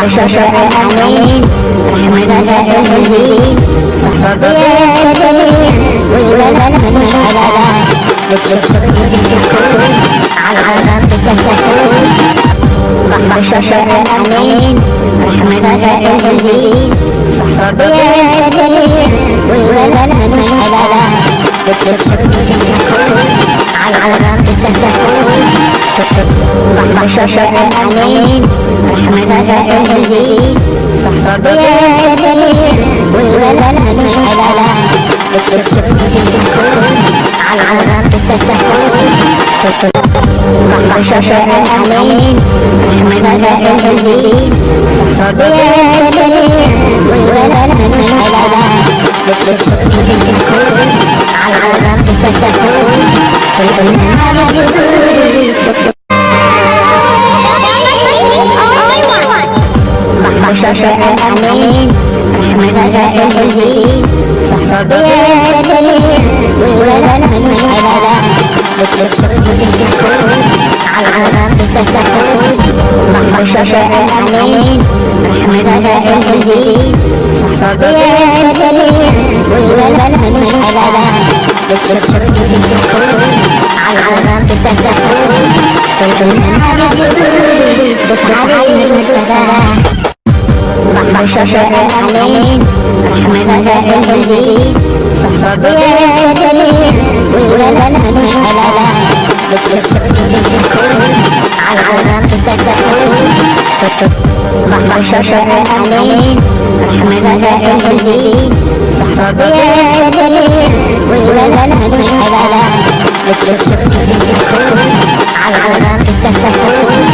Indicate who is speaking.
Speaker 1: بشر الأمين رحمنا الهدي صعب يا دليل ولا مش على بتشرب الكون على العالم تسسكون بشر الأمين رحمنا الهدي صعب يا دليل ولا مش على بتشرب الكون على العالم تسسكون بشر الأمين رحمنا الهدي صعب يا دليل ولا مش على بتشرب الكون على العالم تسسكون بشر الأمين رحمنا الهدي صعب يا دليل ولا مش على بتشرب الكون على العالم تسسكون بشر الأمين رحمنا الهدي صعب يا دليل ولا مش على بتشرب الكون على العالم تسسكون بشر الأمين رحمنا الهدي صعب يا دليل ولا مش على بتشرب الكون على العالم تسسكون بشر الأمين رحمنا الهدي صعب يا دليل ولا مش على بتشرب الكون على العالم تسسكون بشر الأمين رحمنا الهدي صعب يا دليل ولا مش على بتشرب الكون على العالم تسسكون